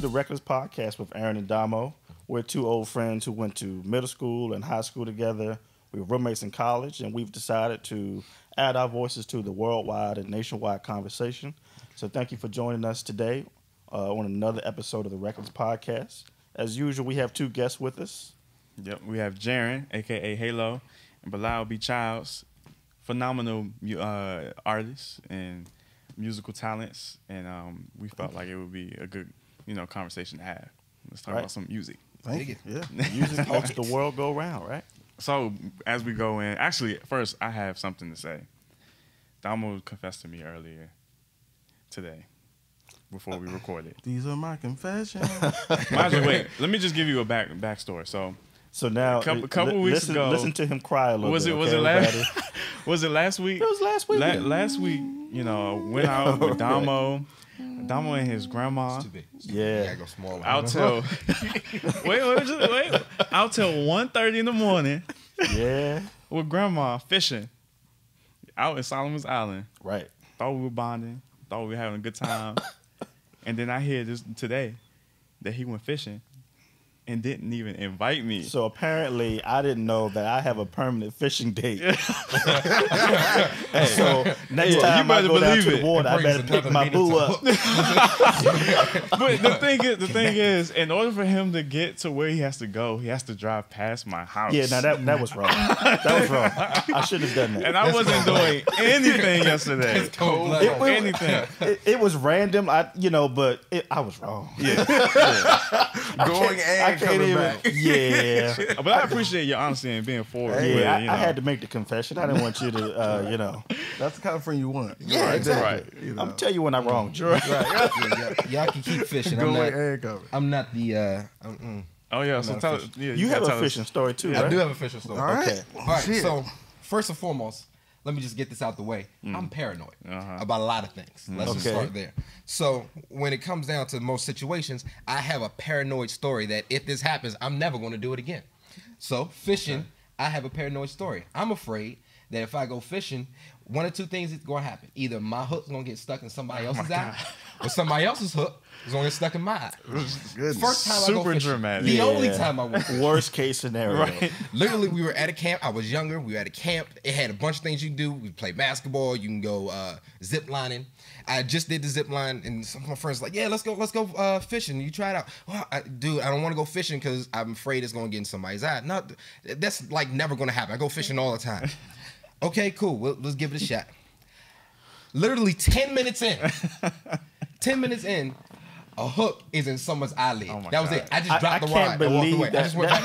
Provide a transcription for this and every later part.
to the Reckless Podcast with Aaron and Damo. We're two old friends who went to middle school and high school together. We were roommates in college, and we've decided to add our voices to the worldwide and nationwide conversation. So thank you for joining us today on another episode of the Reckless Podcast. As usual, we have two guests with us. Yep, we have Jaren, a.k.a. Halo, and Bilal B. Childs, phenomenal artists and musical talents, and we felt like it would be a good, conversation to have. Let's talk about some music. Thank you. Yeah. Music makes the world go round, right? So as we go in, actually, first I have something to say. Damo confessed to me earlier today before we recorded. These are my confessions. Wait, let me just give you a backstory. So now, couple weeks ago, listen to him cry a little bit. Was it last week? It was last week. Last week, went out with Damo and his grandma. It's too big. Yeah. Gotta go smaller. Out till wait. Out till 1:30 in the morning. Yeah. With grandma fishing out in Solomon's Island. Right. Thought we were bonding. Thought we were having a good time. And then I hear this today that he went fishing and didn't even invite me. So apparently, I didn't know that I have a permanent fishing date. So next time I go down to the water, I better pick my boo up. But the thing is, in order for him to get to where he has to go, he has to drive past my house. Yeah, now that was wrong. That was wrong. I shouldn't have done that. And I wasn't doing anything yesterday. It was random. I was wrong. Yeah. Going and coming back. Yeah. But I appreciate your honesty and being forward. Yeah, I had to make the confession. I didn't want you to, That's the kind of friend you want. Yeah, exactly. Right. I'm tell you when I'm wrong. Y'all can keep fishing. Going and coming. I'm not the. Oh yeah, so tell us. Yeah, You have gotta a tell us. fishing story too, right? I do have a fishing story. All right. Okay. All right. Shit. So first and foremost, let me just get this out the way. I'm paranoid about a lot of things. Let's just Okay. start there. So when it comes down to most situations, I have a paranoid story that if this happens, I'm never going to do it again. So fishing, I have a paranoid story. I'm afraid that if I go fishing, one or two things is going to happen. Either my hook's going to get stuck in somebody else's eye, or somebody else's hook is going to get stuck in my eye. Goodness. First time I Super go fishing. dramatic. The Yeah. only time I went. Worst case scenario. Right. Literally, we were at a camp. I was younger. We were at a camp. It had a bunch of things you can do. We play basketball. You can go zip lining. I just did the zip line, and some of my friends were like, yeah, let's go fishing. You try it out. Well, I don't want to go fishing because I'm afraid it's going to get in somebody's eye. No, that's like never going to happen. I go fishing all the time. Okay, cool. Let's give it a shot. Literally 10 minutes in, a hook is in someone's eyelid. Oh my that was God. it. I just dropped the can't rod and walked believe away. I just went back.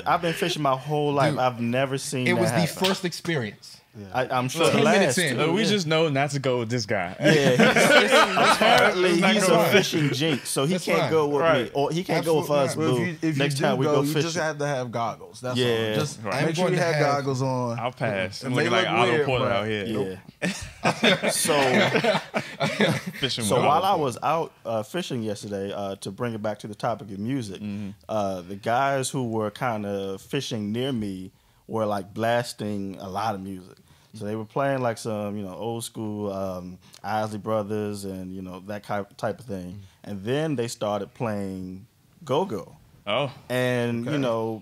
I've been fishing my whole life. Dude, I've never seen It that was the happen. first experience. I'm sure the 10 minutes last. in. too. We just know not to go with this guy. Yeah, apparently It's not he's gonna a work. fishing jinx, so he That's can't fine. go with me, Right. or he can't go with us. Absolutely Boo. If you Next do time we go you fishing. just have to have goggles. That's Yeah. all. Just Right. make sure I'm you going have to have- goggles on. I'll pass. I'm It may looking like look Otto weird, Porter but- out here. Yeah. Fishing So with while Otto I Porter. was out fishing yesterday, to bring it back to the topic of music, the guys who were kind of fishing near me were like blasting a lot of music. So they were playing like some, old school Isley Brothers and that type of thing. And then they started playing go-go. Oh, And,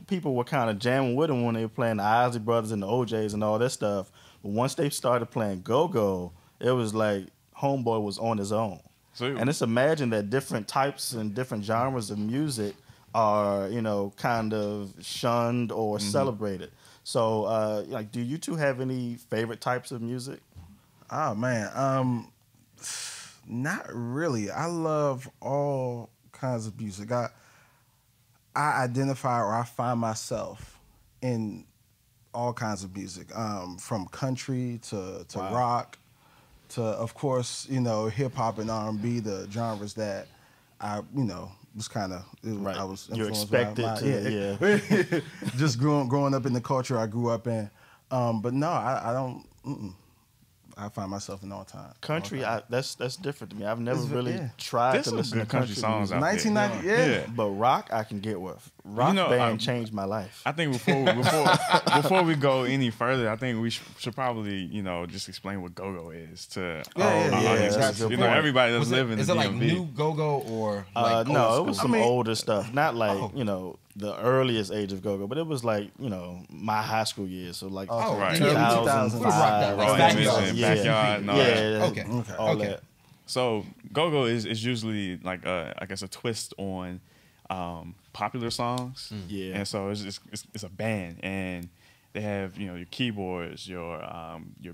people were kind of jamming with them when they were playing the Isley Brothers and the OJs and all that stuff. But once they started playing go-go, it was like Homeboy was on his own. so And it's imagine that different types and different genres of music are, kind of shunned or celebrated. So, do you two have any favorite types of music? Oh man, not really. I love all kinds of music. I identify or I find myself in all kinds of music, from country to Wow. rock to, of course, hip hop and R&B, the genres that I, was kind of Right. I was You're influenced expected by, just growing up in the culture I grew up in. But no, I don't. I find myself in all time. Country, All time. that's different to me. I've never It's really yeah. tried There's to some listen to good country songs music. out there. 1990, yeah. But rock, I can get with. Rock know, band changed my life. I think before we go any further, I think we should probably, you know, just explain what go-go is to Yeah, our yeah, audience. that's a good You know, point. everybody that's Was it- living in is the it like DMV. new go-go or like No, old it was school? some I mean- older stuff. Not like, Oh. you know, the earliest age of go-go, but it was like, you know, my high school years. So like Oh, right. Yeah, 2005. we rocked that, like Oh, backyard. yeah, backyard and all that. Yeah, Okay. all Okay. that. So go-go is usually like I guess a twist on popular songs. Yeah. And so it's a band, and they have, you know, your keyboards, your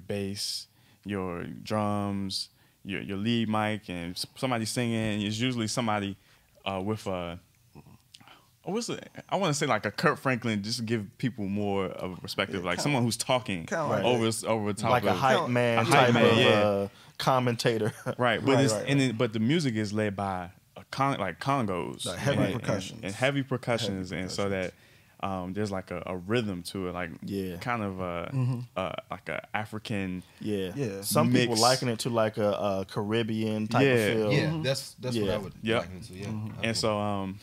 bass, your drums, your lead mic, and somebody singing. It's usually somebody with a I want to say like a Kurt Franklin, just to give people more of a perspective, like someone who's talking kinda like over top Like of a hype man a hype type man, of yeah. commentator. Right, but Right, it's right, but the music is led by like congos, Like heavy right, percussions. and heavy percussions, and so that there's like a rhythm to it, like Yeah. kind of like a African. Yeah. Yeah. Some people Mix. liken it to like a Caribbean type Yeah. of feel. Yeah, that's what Yeah. I would Yep. like into. Yeah, And so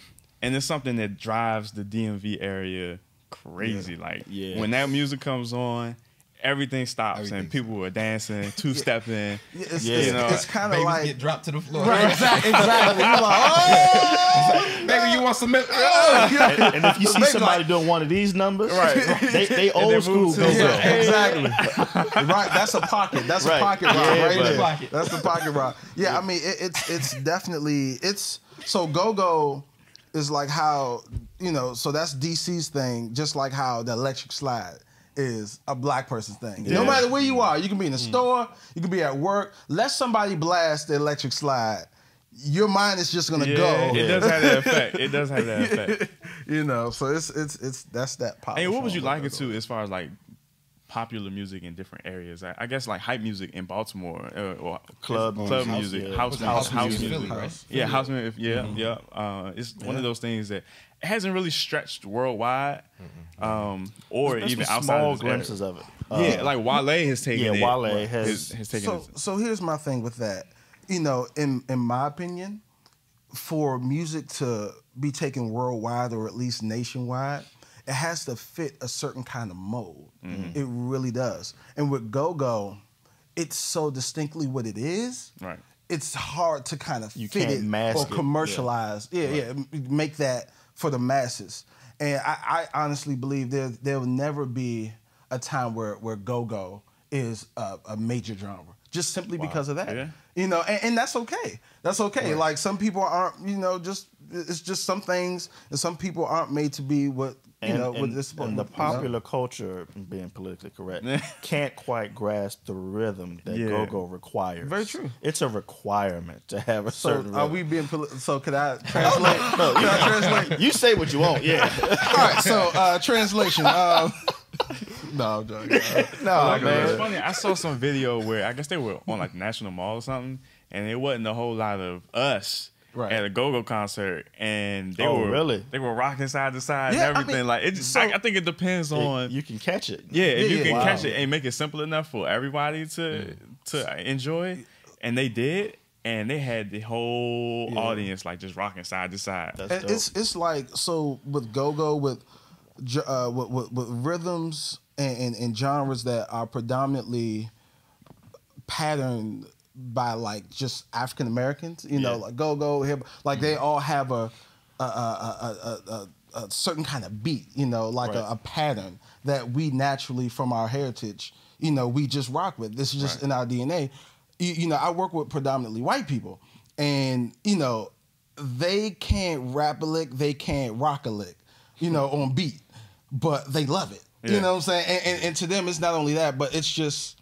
and it's something that drives the DMV area crazy. Like Yeah. when that music comes on, everything stops and Everything people are dancing, two-stepping. Yeah, it's, Yeah. it's, You know, it's kind of babies like get dropped to the floor. right, exactly. You're like, oh, Baby, you want some milk? And if you see Maybe somebody like- doing one of these numbers, Right. they old they school move to- go-go. yeah, exactly. Right, that's a pocket. That's Right. a pocket rock Yeah, right but- there. Pocket. That's the pocket rock. Yeah, I mean it's definitely so go-go is like how, you know, so that's DC's thing, just like how the electric slide is a black person's thing. No Yeah. matter where you are, you can be in the store, you can be at work. Let somebody blast the electric slide. Your mind is just gonna go. It does have that effect. It does have that effect. You know, so it's that's that pop. Hey, what would you song, like it go-go. to as far as like popular music in different areas? I guess like hype music in Baltimore or Club music, yeah. house House music. music, Philly, right? Yeah, house music. Yeah. It's one of those things that it hasn't really stretched worldwide, or There's even some outside small of this glimpses area. of it. Yeah, like Wale has taken yeah, it. Wale has- taken So it. so here's my thing with that. You know, in my opinion, for music to be taken worldwide or at least nationwide, it has to fit a certain kind of mold. Mm-hmm. It really does. And with go-go, it's so distinctly what it is. Right. It's hard to kind of You fit can't it mask or it. commercialize. Yeah, make that for the masses. And I honestly believe there will never be a time where go-go is a major genre, just simply because of that. Yeah. You know, and that's okay. That's okay. Like some people aren't, you know, it's just some things, and some people aren't made to be what you know with this. and the you know. popular culture, being politically correct, can't quite grasp the rhythm that Yeah. go-go requires. Very true. It's a requirement to have a So certain are rhythm. we being? So could I translate? Can I translate? You say what you want, yeah. All right. So translation. No, I'm joking. No, Like, man. it's funny. I saw some video where I guess they were on like National Mall or something, and it wasn't a whole lot of us Right. at a go-go concert, and they Oh, were really? they were rocking side to side Yeah, I and everything. mean, like it just, so- I think it depends on You can catch it. if you Yeah, can yeah. catch Wow. it and make it simple enough for everybody to enjoy, and they did. And they had the whole audience like just rocking side to side. That's And dope. it's like so with go-go with rhythms and genres that are predominantly patterned by like just African Americans, you know, Yeah. like go-go, hip, like they all have a certain kind of beat, you know, like Right. a pattern that we naturally from our heritage, you know, we just rock with. This is just Right. in our DNA. You know, I work with predominantly white people, and you know, they can't rap a lick, they can't rock a lick, you know, on beat, but they love it. You Yeah. know what I'm saying? And to them, it's not only that, but it's just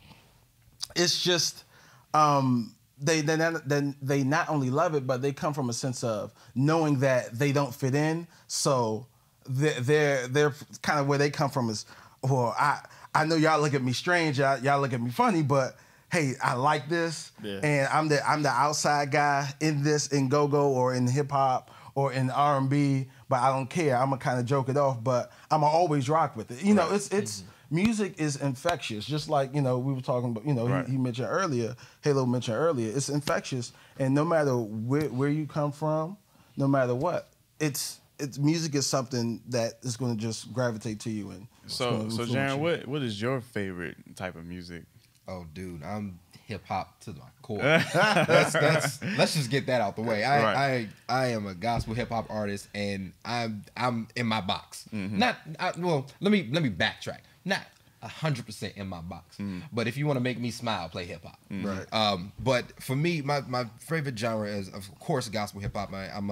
they not only love it, but they come from a sense of knowing that they don't fit in. So they're kind of where they come from is, well, I know y'all look at me strange, y'all look at me funny, but hey, I like this, Yeah. and I'm the outside guy in this, in go-go or in hip hop or in R&B, but I don't care. I'm gonna kind of joke it off, but I'm gonna always rock with it. You know, it's music is infectious. Just like, we were talking about, Right. he mentioned earlier, Halo mentioned earlier, it's infectious. And no matter where you come from, no matter what, it's music is something that is going to just gravitate to you. And So Jaron, what is your favorite type of music? Oh, dude, I'm hip hop to my core. Let's just get that out the way. I am a gospel hip hop artist, and I'm in my box. Let me backtrack. Not 100% in my box, but if you want to make me smile, play hip hop. Right. But for me, my favorite genre is, of course, gospel hip hop. I'm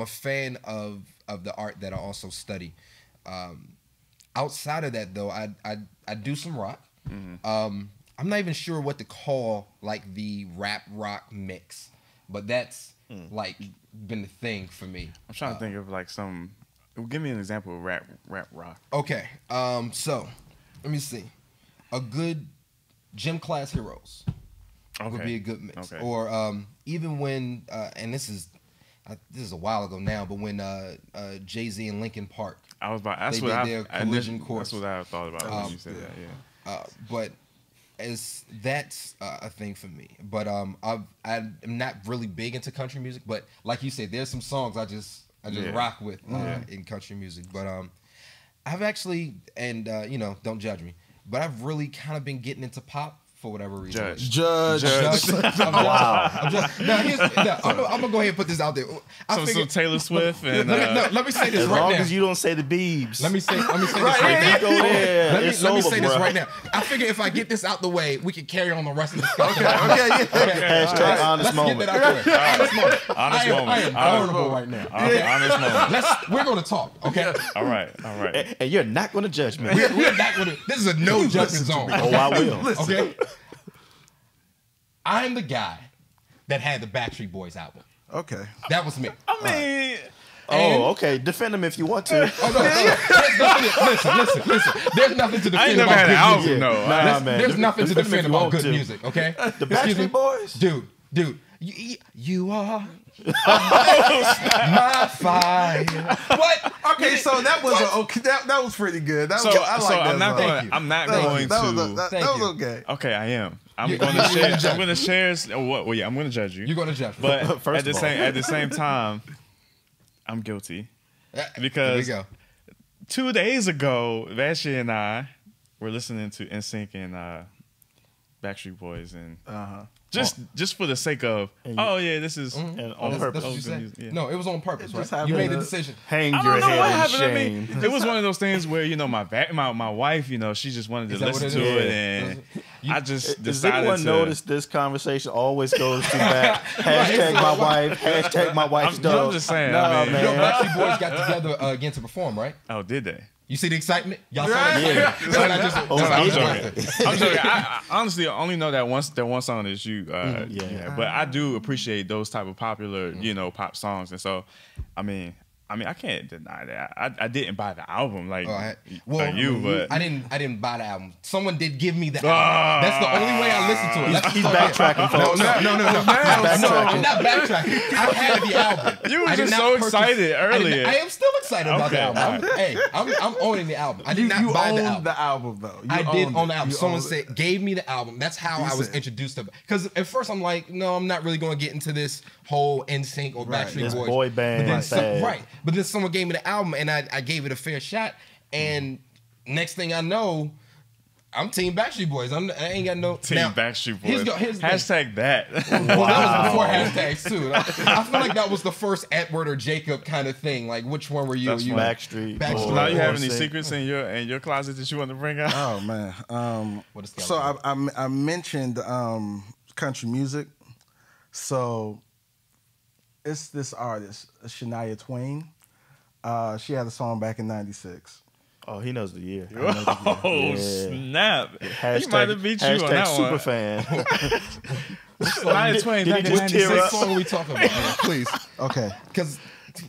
a fan of the art that I also study. Outside of that, though, I do some rock. I'm not even sure what to call like the rap rock mix, but that's like been the thing for me. I'm trying to think of like some. Give me an example of rap rock. Okay, so let me see. A good Gym Class Heroes would be a good mix. Okay. Or even when, and this is a while ago now, but when Jay-Z and Linkin Park. I was about. That's They what did their Collision Course. That's what I thought about when you said that. Yeah. But that's a thing for me. But I'm not really big into country music. But like you said, there's some songs I just rock with in country music. But I've actually, and don't judge me, but I've really kind of been getting into pop for whatever reason. Judge. Wow. I'm gonna go ahead and put this out there. Some Taylor Swift and let me say this As right long now. as you don't say the Beebs. Let me say this Right, right if now. you go there, Let me it's say over, this bruh. right now. I figure if I get this out the way, we can carry on the rest of the discussion. Hashtag honest Let's moment. get that out the way. Honest moment. Honest moment. I am vulnerable right now. honest moment. We're gonna talk, okay? All right. And you're not going to judge me. We're not gonna. This is a no judgment zone. Oh, I will. Okay. I'm the guy that had the Backstreet Boys album. Okay. That was me. I mean, Oh, okay. Defend him if you want to. Listen. There's nothing to I ain't defend never about had an good album music. though. Nah, man. There's nothing to Defend him defend if you about want good to. music, okay? The Excuse me? Backstreet Boys? Dude, you are my fire. What? Okay, so that was that was pretty good. That was, I like that I'm not song. going. I'm not going That to. was okay. Okay, I am. I'm You- going you're to share. gonna judge I'm going to share. Well, yeah, I'm going to judge you. You're gonna judge me. But First at the of all. at the same time, I'm guilty because Here we go. 2 days ago, Vashi and I were listening to NSYNC and Backstreet Boys, and just for the sake of, this is And on purpose. That's what you said? music, yeah. No, it was on purpose, It just right? You happened made the to- decision. Hang I your don't know head what in happened to shame. me. It was one of those things where my wife, she just wanted to Is that listen what to it it, is? and I just Does decided anyone to. notice this conversation always goes to back? Hashtag my wife. Hashtag my wife's I'm dog. just saying, Nah, I mean- man. You know, Backstreet Boys got together again to perform, right? Oh, did they? You see the excitement? Y'all saw that? Yeah. That's what I just. Oh, that's what I was yeah. laughing. I'm joking. I honestly only know that one song is you. But I do appreciate those type of popular, pop songs, and so, I mean, I can't deny that. I didn't buy the album like but I didn't buy the album. Someone did give me the album. That's the only way I listened to it. Let's He's start there. backtracking, folks. No, backtracking. I'm not backtracking. I had the album. You were I did just not so purchase- excited earlier. I am still excited about the Okay, album. I'm owning the album. I did not You buy the owned album. the album though. You I did owned own the it. album. You Someone owned it. gave me the album. That's how I was said- introduced to it. Because at first I'm like, no, I'm not really going to get into this whole NSYNC or Right. Backstreet This Boys. boy band But then thing. right. But then someone gave me the album and I gave it a fair shot. And next thing I know, I'm Team Backstreet Boys. I ain't got no Team now, Backstreet here's Boys. here's the- Hashtag that. well, that was before hashtags too. I feel like that was the first Edward or Jacob kind of thing. Like, which one were you? That's you Backstreet. Backstreet. Boys. Now you have any NSYNC. secrets in your closet that you want to bring out? Oh man. What is So I mentioned country music. So it's this artist, Shania Twain. She had a song back in '96. Oh, he knows the year. Oh Yeah. snap! Hashtag, He might have beat you on hashtag that super one. fan. Shania Twain Did back he in just tear What up? '96. song are we talking about here? Please. Okay. Because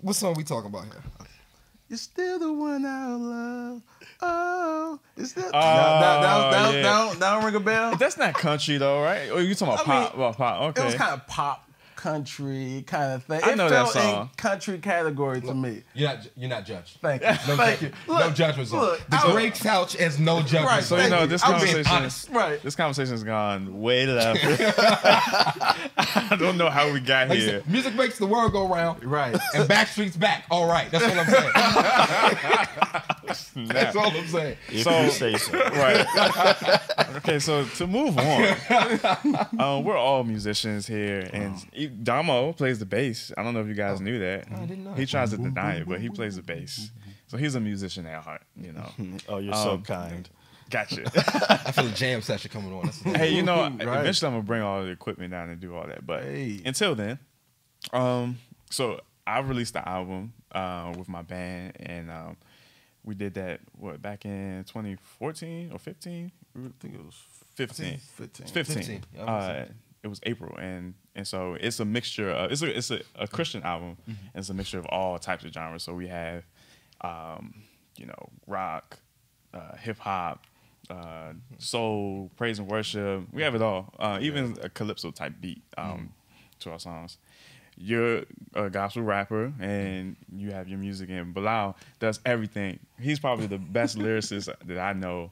what song are we talking about here? You're still the one I love. Oh, is that? Oh, that don't ring a bell. That's not country though, right? Or you talking about I mean, pop? Well, pop. Okay. It was kind of pop country kind of thing. I know it that felt song. in country category to me. You're not judged. Thank you. No, Thank you. no judgment zone. look, The I- great couch has no judgment Right, So zone. you know Thank this you. I'm being conversation, honest. Right. this conversation's gone way left. I don't know how we got Like you here. said, music makes the world go round. Right. And Backstreet's back. All right. That's what I'm saying. That's all I'm saying. If So- you say so. Right. Okay, so to move on, we're all musicians here, and Damo plays the bass. I don't know if you guys knew that. I didn't know He that. tries to deny it, but he plays the bass. So he's a musician at heart, you know. Oh, you're so kind. Gotcha. I feel a jam session coming on. That's the thing. Hey, you know, Right. eventually I'm gonna bring all the equipment down and do all that. But Hey. until then, so I released the album with my band, and we did that back in 2014 or 15. I think it was 15. 15. 15. Yeah, I was It was April, and so it's a mixture of it's a Christian album. And it's a mixture of all types of genres. So we have, rock, hip hop, soul, praise and worship. We have it all. Even a calypso type beat to our songs. You're a gospel rapper, and you have your music in. Bilal does everything. He's probably the best lyricist that I know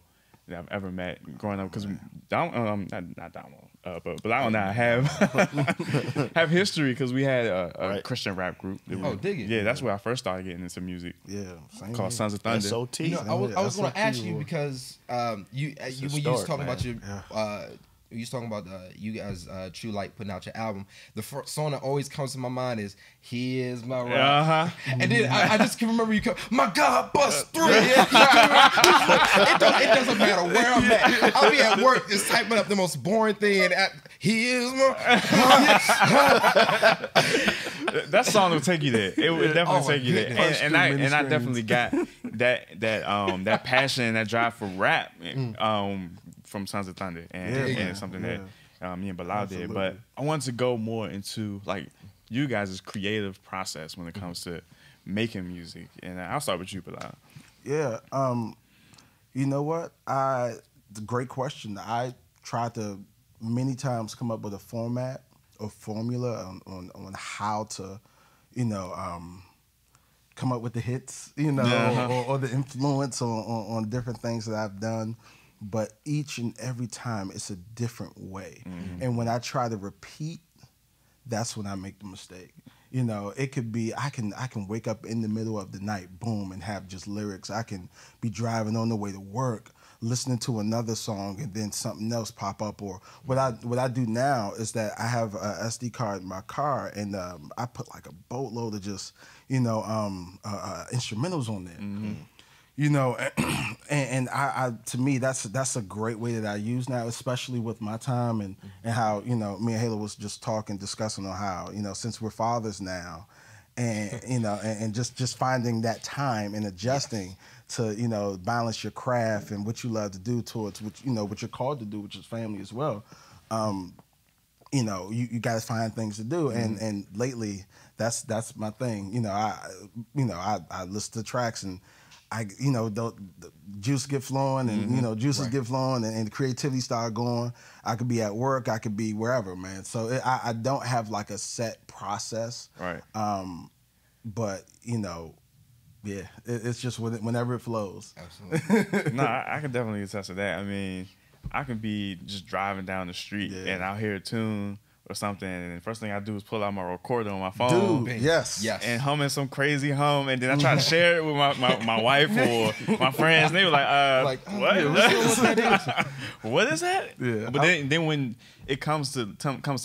that I've ever met growing up. Because not Damo, but Bilal and I have history because we had a Right. Christian rap group. that Oh, dig it. Yeah, that's where I first started getting into music. Yeah. Same Called here. Sons of Thunder. SOT. You know, I was That's going to what ask you you were. because when you was historic, talking about man. your you was talking about you guys True Light putting out your album. The first song that always comes to my mind is "He Is My Rock," Uh-huh. and then I just can remember you come, "My God, bust through." It doesn't matter where I'm at. I'll be at work just typing up the most boring thing, and "He Is My." That song will take you there. It would definitely Oh, take you there. goodness. And I definitely got that passion, that drive for rap from Sons of Thunder, and, Yeah, and man. it's something that me and Bilal did. Absolutely. But I wanted to go more into like you guys' creative process when it comes to making music, and I'll start with you, Bilal. Yeah. You know what? It's a great question. I tried to many times come up with a format or formula on how to, come up with the hits, Uh-huh. or the influence on different things that I've done. But each and every time it's a different way. And when I try to repeat, that's when I make the mistake. It could be I can wake up in the middle of the night, boom, and have just lyrics. I can be driving on the way to work, listening to another song, and then something else pop up. Or what I do now is that I have a SD card in my car, and I put like a boatload of just instrumentals on there. And I to me that's a great way that I use now, especially with my time and how me and Halo was just discussing on how since we're fathers now, and and just finding that time and adjusting to balance your craft and what you love to do towards what what you're called to do, which is family as well. You got to find things to do, and lately that's my thing. I listen to tracks and the juice get flowing and juices get flowing and the creativity start going. I could be at work, I could be wherever, man. So I don't have like a set process, Right. but it's just whenever it flows. Absolutely. No, I can definitely attest to that. I mean, I can be just driving down the street and I'll hear a tune or something, and the first thing I do is pull out my recorder on my phone. Dude, yes. And humming some crazy hum, and then I try to share it with my wife or my friends, and they were like, what? What is that? Yeah. But then when it comes to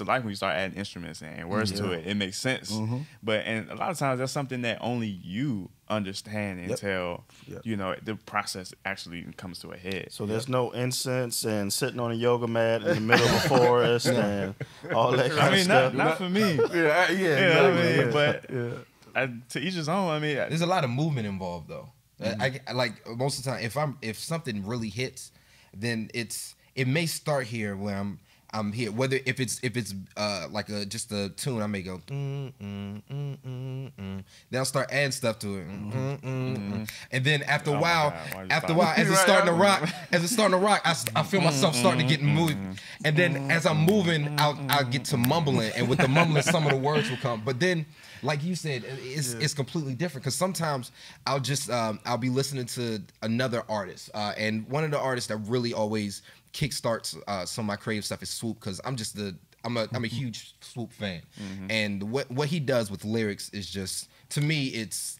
life, when you start adding instruments and words to it, it makes sense. And a lot of times that's something that only you understand until the process actually comes to a head. So there's no incense and sitting on a yoga mat in the middle of a forest and all that kind I of mean, stuff. not for me. Yeah, But to each his own. I mean, There's a lot of movement involved though. I like most of the time if something really hits, then it may start here where I'm here. Whether if it's like just a tune, I may go then I'll start adding stuff to it, and then after a while, as it's starting to rock, I feel myself starting to get moving, and then as I'm moving, I'll get to mumbling, and with the mumbling, some of the words will come. But then, like you said, it's completely different because sometimes I'll just I'll be listening to another artist, and one of the artists that really always kickstarts some of my creative stuff is Swoop, because I'm a huge Swoop fan, and what he does with lyrics is just, to me, it's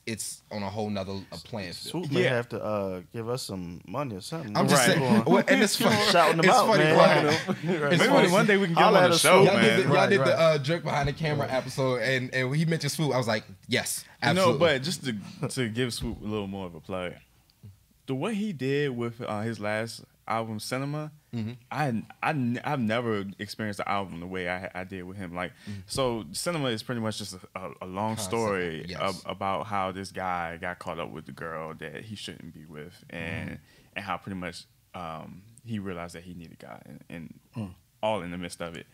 on a whole nother playing field. Swoop may have to give us some money or something. I'm just saying, and it's funny. Shouting them out, man. Maybe one day we can get him on the show, man. Y'all did the jerk behind the camera episode, and when he mentioned Swoop, I was like, yes, absolutely. No, but just to give Swoop a little more of a plug, the way he did with his last album, Cinema, I've never experienced the album the way I did with him. Like, so Cinema is pretty much just a long story about how this guy got caught up with the girl that he shouldn't be with, and how pretty much he realized that he needed God, and all in the midst of it.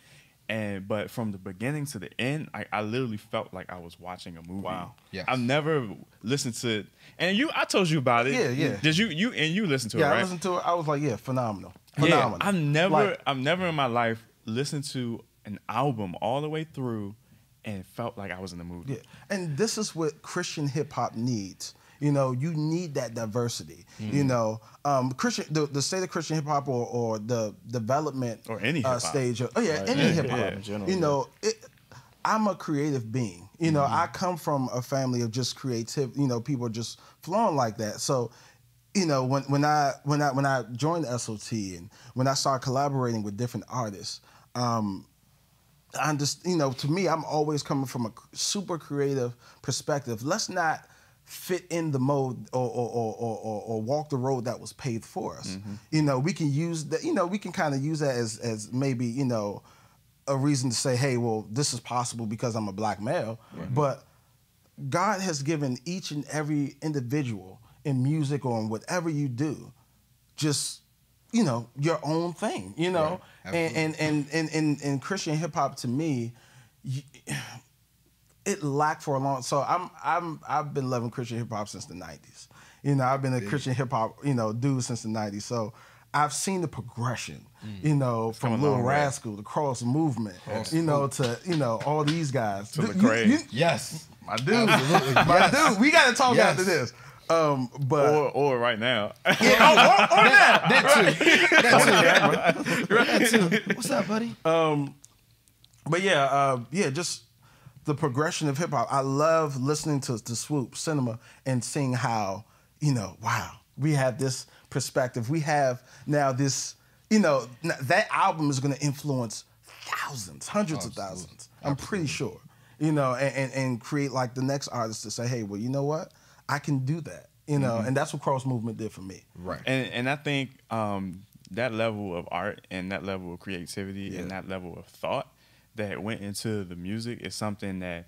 But from the beginning to the end, I literally felt like I was watching a movie. Wow. Yes. I've never listened to it. And I told you about it. Yeah. Did you listened to it, right? Yeah, I listened to it. I was like, yeah, phenomenal. Yeah, I've never in my life listened to an album all the way through and felt like I was in the movie. Yeah, and this is what Christian hip hop needs. You know, you need that diversity. You know, Christian, the state of Christian hip hop or the development or any hip-hop. stage. Any hip hop. in general, you know, I'm a creative being. You know, I come from a family of just creative. You know, people just flowing like that. So, you know, when I joined SOT and when I started collaborating with different artists, I just, you know, to me, I'm always coming from a super creative perspective. Let's not fit in the mode or walk the road that was paved for us. You know, we can use that. You know, we can kind of use that as maybe, you know, a reason to say, hey, well, this is possible because I'm a black male. But God has given each and every individual in music or in whatever you do, just, you know, your own thing, you know? And in Christian hip hop, to me, it lacked for a long. So I've been loving Christian hip hop since the 90s. You know, I've been a Christian hip hop, you know, dude since the 90s. So I've seen the progression, you know, from Lil Rascal, the Cross Movement, you know, to, you know, all these guys. To Lecrae. Yes, my dude, dude. We got to talk after this. But or right now. Yeah, or now. That too. What's up, buddy? But yeah, just the progression of hip hop. I love listening to Swoop, Cinema, and seeing how, you know, wow, we have this perspective. We have now this, you know, that album is going to influence thousands, hundreds of thousands. I'm pretty sure, you know, and create like the next artist to say, hey, well, you know what? I can do that, you know, and that's what Cross Movement did for me. Right. And I think that level of art and that level of creativity and that level of thought that went into the music is something that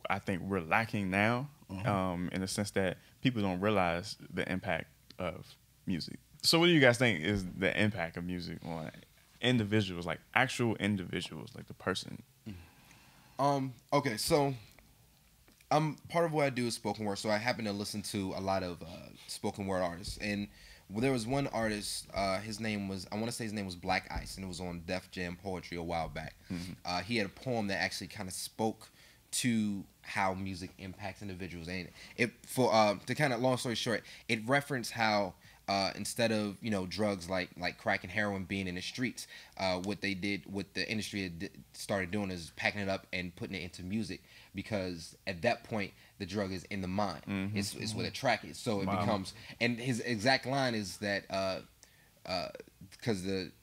I think we're lacking now, in the sense that people don't realize the impact of music. So what do you guys think is the impact of music on individuals, like actual individuals, like the person? Okay, so part of what I do is spoken word, so I happen to listen to a lot of spoken word artists. And there was one artist, his name was Black Ice, and it was on Def Jam Poetry a while back. He had a poem that actually kind of spoke to how music impacts individuals. And to kind of, long story short, it referenced how instead of, you know, drugs like crack and heroin being in the streets, what the industry had started doing is packing it up and putting it into music, because at that point the drug is in the mind. It's where the track is. So it becomes, and his exact line is that because the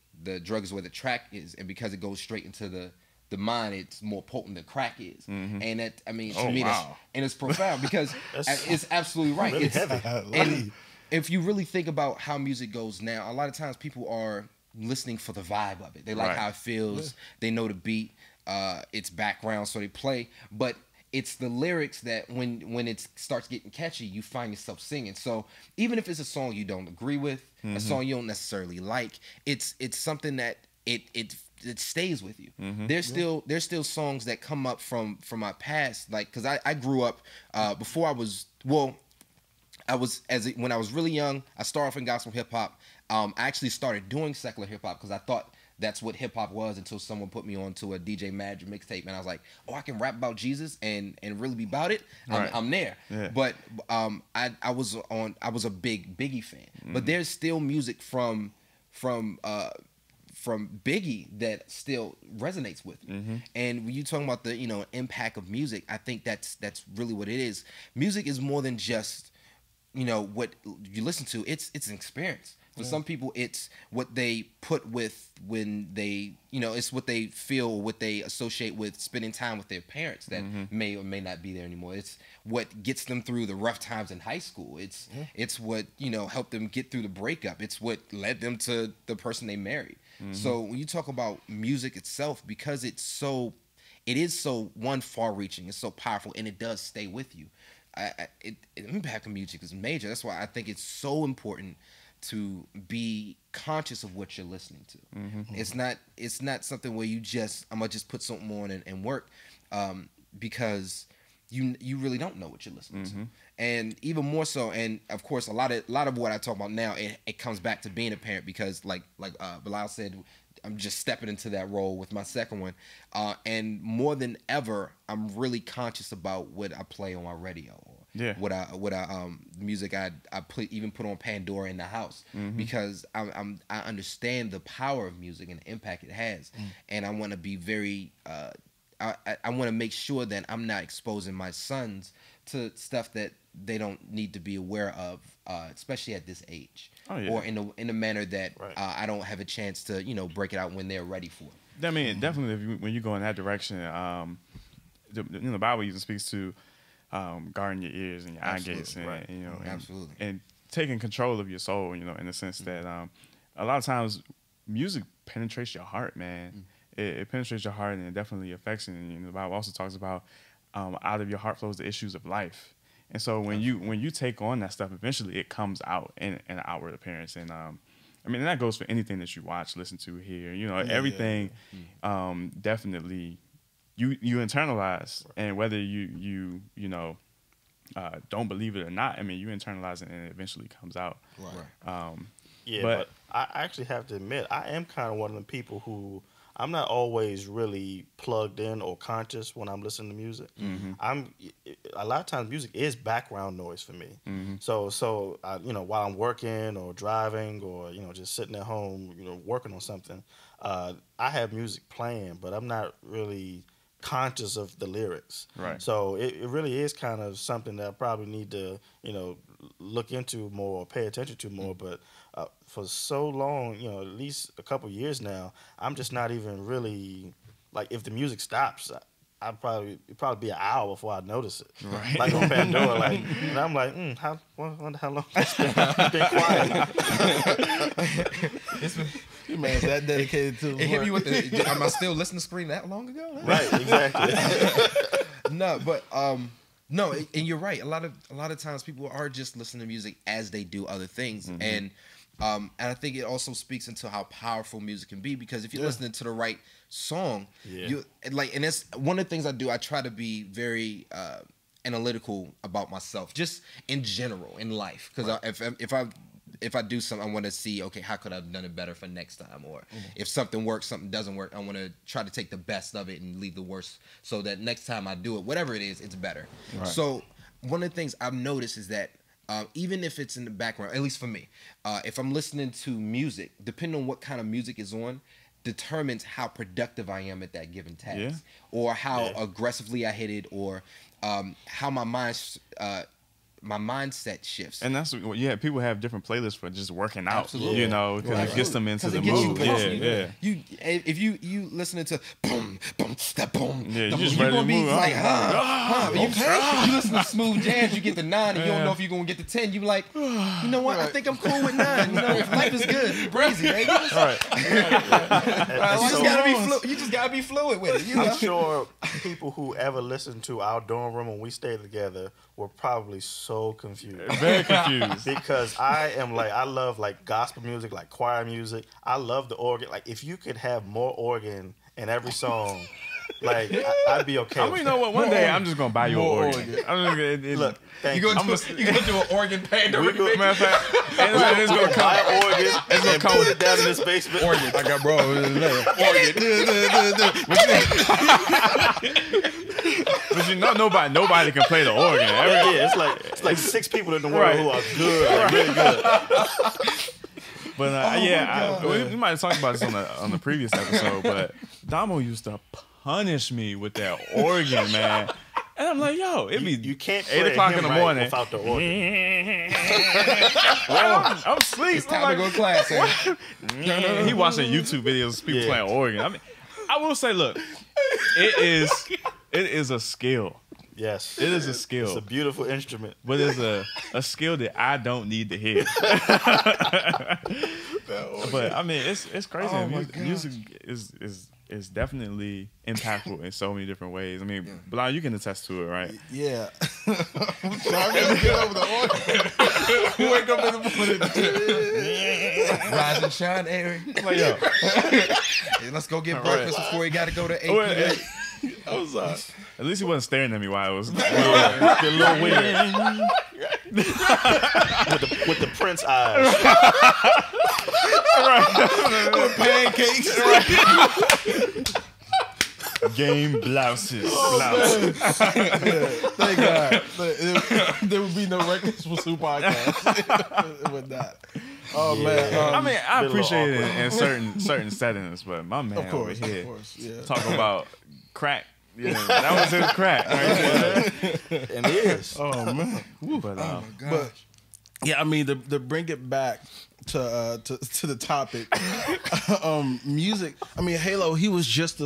drug is where the track is, and because it goes straight into the mind, it's more potent than crack is. And that, I mean, to me, it's profound because it's absolutely right. Really it's heavy. And if you really think about how music goes now, a lot of times people are listening for the vibe of it. They like how it feels. They know the beat. It's background, so they play. But it's the lyrics that when it starts getting catchy, you find yourself singing. So even if it's a song you don't agree with, a song you don't necessarily like, it's something that it stays with you. There's still songs that come up from my past, like because I grew up before I was when I was really young. I started off in gospel hip hop. I actually started doing secular hip hop because I thought that's what hip hop was until someone put me onto a DJ Magic mixtape, and I was like, oh, I can rap about Jesus and really be about it. I'm there. Yeah. But I was a big Biggie fan. But there's still music from Biggie that still resonates with me. And when you talking about the impact of music, I think that's really what it is. Music is more than just what you listen to. It's an experience. For some people, it's what they put with when they, it's what they feel, what they associate with spending time with their parents that may or may not be there anymore. It's what gets them through the rough times in high school. It's what, helped them get through the breakup. It's what led them to the person they married. So when you talk about music itself, because it is so far-reaching, it's so powerful, and it does stay with you. The impact of music is major. That's why I think it's so important to be conscious of what you're listening to. It's not something where I'm gonna just put something on and work, because you really don't know what you're listening to. And even more so, and of course a lot of what I talk about now, it comes back to being a parent, because like Bilal said, I'm just stepping into that role with my second one, and more than ever I'm really conscious about what I play on my radio. What music I put on Pandora in the house, because I understand the power of music and the impact it has, and I want to be very I want to make sure that I'm not exposing my sons to stuff that they don't need to be aware of, especially at this age, or in a manner that I don't have a chance to break it out when they're ready for it. I mean, definitely when you go in that direction, the Bible even speaks to guarding your ears and your eye gates, and and taking control of your soul, in the sense that a lot of times music penetrates your heart, man. It penetrates your heart, and it definitely affects it. And the Bible also talks about out of your heart flows the issues of life. And so when you take on that stuff, eventually it comes out in an outward appearance. And I mean, and that goes for anything that you watch, listen to, hear. Everything definitely. You internalize, and whether you don't believe it or not, I mean, you internalize it, and it eventually comes out. But I actually have to admit, I am kind of one of the people who I'm not always really plugged in or conscious when I'm listening to music. A lot of times music is background noise for me. So while I'm working or driving or just sitting at home working on something, I have music playing, but I'm not really conscious of the lyrics. So it really is kind of something that I probably need to look into more or pay attention to more. But for so long, at least a couple years now, I'm just not even really, like, if the music stops, it'd probably be an hour before I notice it. Like on Pandora, and I'm like, I wonder how long it's been quiet. Man's that dedicated to it hit me with the, am I still listening to Scream that long ago? Right, exactly. No, but no, and you're right. A lot of times people are just listening to music as they do other things, and I think it also speaks into how powerful music can be, because if you're listening to the right song, you like, and it's one of the things I do. I try to be very analytical about myself, just in general in life, because if I do something, I want to see, okay, how could I have done it better for next time? Or if something works, something doesn't work, I want to try to take the best of it and leave the worst, so that next time I do it, whatever it is, it's better. So one of the things I've noticed is that even if it's in the background, at least for me, if I'm listening to music, depending on what kind of music is on, determines how productive I am at that given task, or how aggressively I hit it, or how my mindset shifts. And that's people have different playlists for just working out. Absolutely. Because it gets them into the mood. If you listening to boom boom that boom, you boom, just you're ready gonna to be move. like, okay. You listen to smooth jazz, you get the 9, and you don't know if you're gonna get the 10. You be like, you know what? I think I'm cool with 9. If life is good, be breezy, baby. You just gotta be fluid with it. I'm sure people who ever listened to our dorm room when we stayed together were probably so confused. Very confused. Because I love like gospel music, like choir music. I love the organ. Like if you could have more organ in every song, like I'd be okay. I mean, with you know what? One day I'm just gonna buy you an organ. I'm just gonna Look, thank You you. gonna do an organ pandering? matter of fact, and it's gonna come. Buy an organ and gonna come put with- it down in this basement. Organ. I got bro. But you know, nobody can play the organ. Yeah, it's like 6 people in the world Right. who are good, like, really good. But we might have talked about this on the previous episode. But Damo used to punish me with that organ, man. And I'm like, yo, it'd be You can't 8 play o'clock him in the right morning. without the organ. I'm asleep. It's time to go to class. He watching YouTube videos of people Yeah. playing organ. I mean, I will say, look, it is a skill. Yes, It is a skill. It's a beautiful instrument. But it's a skill that I don't need to hear. But I mean, it's crazy. Oh my Music is definitely impactful in so many different ways. I mean, Bilal, you can attest to it, right? Yeah. I'm trying to get over the organ. Wake up in the morning. Rise and shine, Eric. Like, yo, Hey, let's go get breakfast before we got to go to 8 p.m. I was like, at least he wasn't staring at me while I was. It's a little weird. with the Prince eyes. pancakes. Game blouses. Thank God. There would be no Records for Soup podcast. It would not. Oh man. I mean, I Been a little appreciate it awkward. in certain settings, but my man Of course, over here of course, yeah. talking about crack. You know, that was his crack. Right there. And it is. Oh man. But But yeah, I mean to bring it back to the topic, music. I mean, Halo. He was just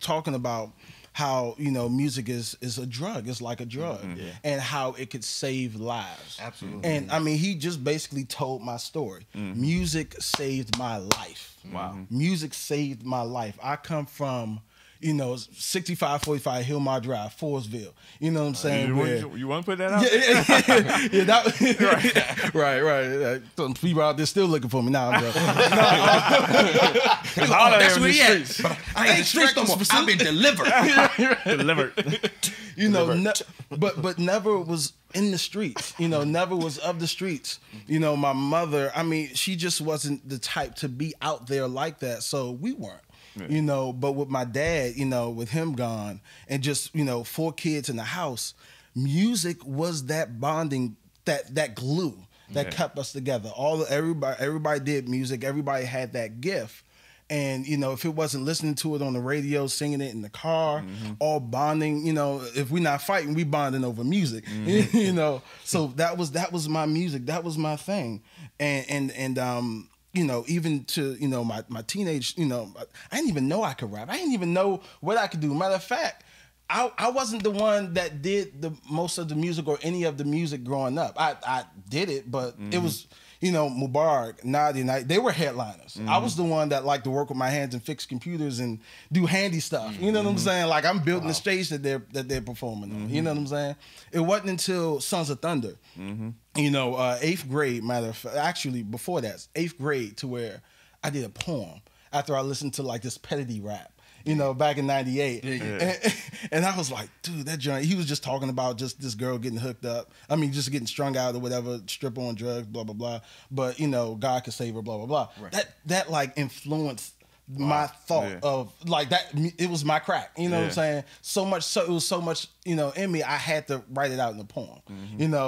talking about how music is a drug. It's like a drug, and how it could save lives. Absolutely. And I mean, he just basically told my story. Music saved my life. Wow. Music saved my life. I come from 6545 Hillmar Drive, Forestville. You know what I'm saying? you want to put that out? Yeah, that right. Some people out there still looking for me now. I'm joking. That's where he at. I ain't in the streets no more. I've been delivered. Delivered. But never was in the streets. Never was of the streets. My mother, I mean, she just wasn't the type to be out there like that. So we weren't. But with my dad, with him gone and just, 4 kids in the house, music was that bonding, that glue that kept us together. Everybody did music. Everybody had that gift. And, if it wasn't listening to it on the radio, singing it in the car, all bonding, if we're not fighting, we bonding over music, So that was my music. That was my thing. And even to, my teenage, I didn't even know I could rap. I didn't even know what I could do. Matter of fact, I wasn't the one that did the most of the music or any of the music growing up. I did it, but it was, Mubarak, Nadia, they were headliners. I was the one that liked to work with my hands and fix computers and do handy stuff. You know what I'm saying? Like I'm building the stage that they're performing on. You know what I'm saying? It wasn't until Sons of Thunder, 8th grade, matter of fact, actually before that, 8th grade, to where I did a poem after I listened to like this Petty rap. Back in '98, and I was like, dude, that joint. He was just talking about just this girl getting hooked up. I mean, just getting strung out or whatever, strip on drugs, blah blah blah. But God could save her, blah blah blah. Right. That like influenced my thought of like that. It was my crack. You know what I'm saying? So much, so it was so much, in me. I had to write it out in the poem.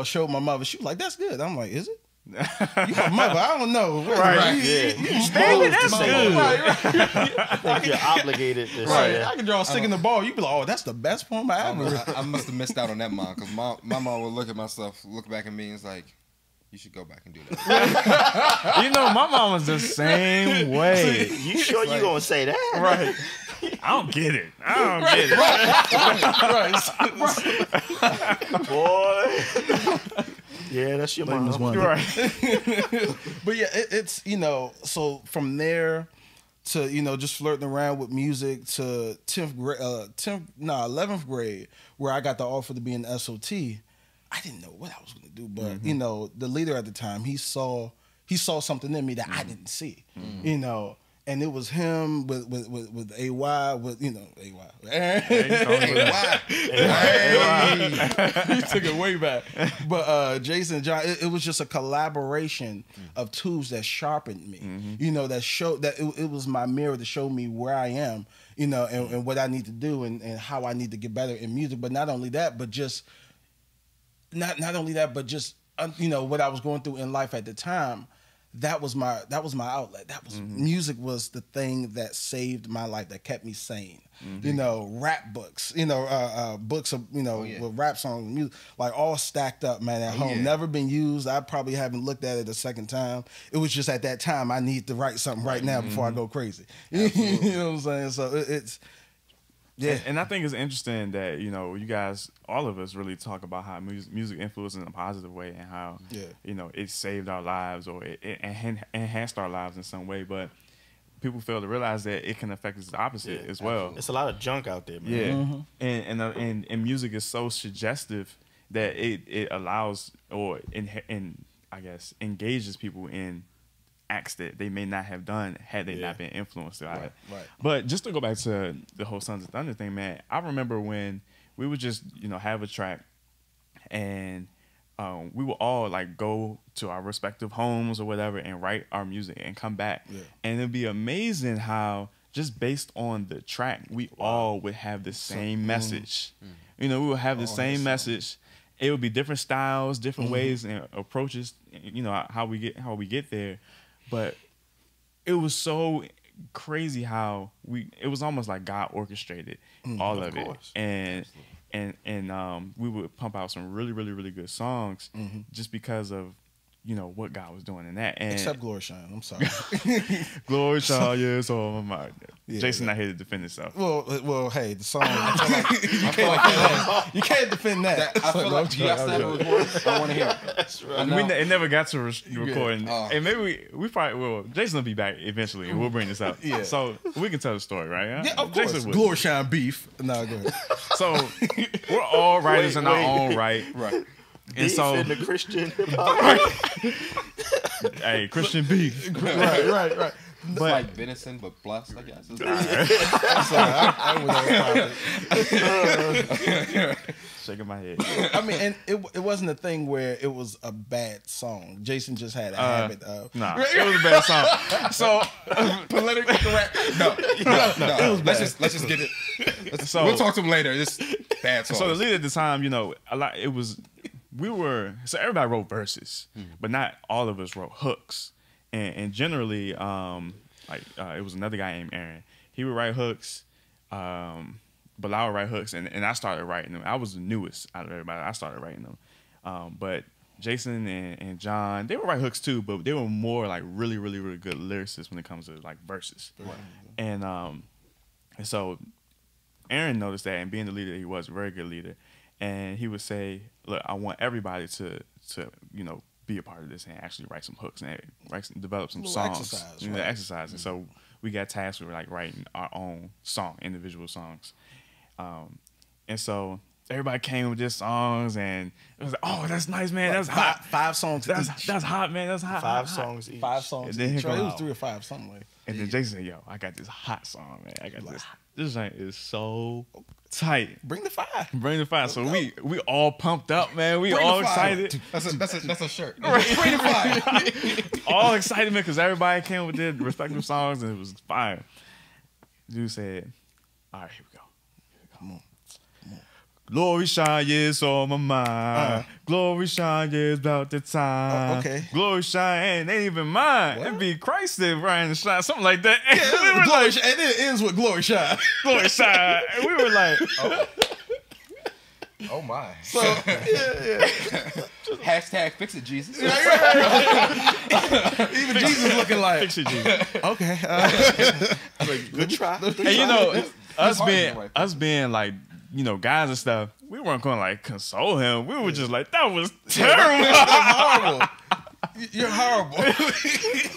Showed my mother. She was like, "That's good." I'm like, "Is it?" You my mother, I don't know. Right. You Baby, that's good. I think you're obligated to say that. I can draw a stick in the ball. You be like, "Oh, that's the best poem I ever." I must have missed out on that mom because my mom would look at myself, look back at me, and it's like, you should go back and do that. My mom was the same way. You sure you gonna say that? Right. I don't get it. Boy. Yeah, that's your mom. Right. But yeah, it's so from there to just flirting around with music to 11th grade, where I got the offer to be in SOT. I didn't know what I was going to do, but you know, the leader at the time, he saw something in me that I didn't see, you know. And it was him with AY, with, you know, AY. He took it way back. But Jason and John, it was just a collaboration of tools that sharpened me. You know, that showed that it was my mirror to show me where I am, you know, and what I need to do and how I need to get better in music. But not only that, but just not only that, but just you know, what I was going through in life at the time. That was my outlet. That was music was the thing that saved my life, that kept me sane. You know, rap books, you know, books of, you know, with rap songs and music, like all stacked up, man, at home. Never been used. I probably haven't looked at it a second time. It was just at that time I need to write something right now before I go crazy. You know what I'm saying? So it's and I think it's interesting that, you know, you guys, all of us, really talk about how music influenced in a positive way and how, you know, it saved our lives or it enhanced our lives in some way. But people fail to realize that it can affect us the opposite as well. It's a lot of junk out there, man. And music is so suggestive that it allows or I guess engages people in acts that they may not have done had they not been influenced by it. Right. But just to go back to the whole Sons of Thunder thing, man, I remember when we would just, you know, have a track and we would all like go to our respective homes or whatever and write our music and come back. And it'd be amazing how just based on the track, we all would have the same message. You know, we would have the same message. It would be different styles, different ways and approaches, you know, how we get there. But it was so crazy how it was almost like God orchestrated all of it. And we would pump out some really, really, really good songs just because of, you know, what God was doing in that. And except Glory Shine. I'm sorry. Glory Shine, yes, oh my mind. Jason not here to defend himself. Well, hey, the song. You can't defend that. I feel like you asked that it was worse. I want to hear it. That's right. I mean, it never got to recording. And maybe we probably will. Jason will be back eventually, and we'll bring this up. So we can tell the story, right? Yeah, of course. Jason will. Glory Shine beef. No, go ahead. So we're all writers in our own right. Right. And so in the Christian hip-hop. hey, Christian beef. Right. It's like venison, but blessed, I guess. I'm sorry. Shaking my head. I mean, and it wasn't a thing where it was a bad song. Jason just had a habit of. Nah, it was a bad song. So politically correct. No. Let's just get it. So we'll talk to him later. This bad song. So the leader at the time, you know, so everybody wrote verses, but not all of us wrote hooks. And generally, it was another guy named Aaron. He would write hooks, but I would write hooks, and I started writing them. I was the newest out of everybody. I started writing them. But Jason and John, they would write hooks too, but they were more like really, really, really good lyricists when it comes to like verses. Right. And so Aaron noticed that, and being the leader he was, a very good leader. And he would say, look, I want everybody to you know, be a part of this and actually write some hooks and develop some songs. Exercise, you know, exercise. And so we got tasked with like writing our own individual songs. And so everybody came with their songs and it was like, oh, that's nice, man. That's hot. 5 songs each. That's hot, man. That's hot. 5 songs each. 5 songs And then each. here It go- was 3 or 5, something like that. And then Jason said, yo, I got this hot song, man. I got this. This thing is so tight. Bring the 5. Bring the fire. So we all pumped up, man. We Bring all the fire. excited. That's a shirt. Bring the fire. All excited, man, because everybody came with their respective songs and it was fire. Dude said, all right, here we go. Come on. Glory shine, yes, on my mind. Glory shine, yes, about the time. Okay. Glory shine, ain't even mine. What? It'd be Christ that Ryan shine, something like that. And we Yeah, were Glory like, Shine. And then it ends with Glory Shine. Glory shine. And we were like, Oh my. So, Hashtag fix it, Jesus. even Jesus looking like, fix it, Jesus. okay. Good try. And you know, us hard being to write us being like, you know, guys and stuff, we weren't gonna like console him. We were just like, that was terrible. horrible. You're horrible.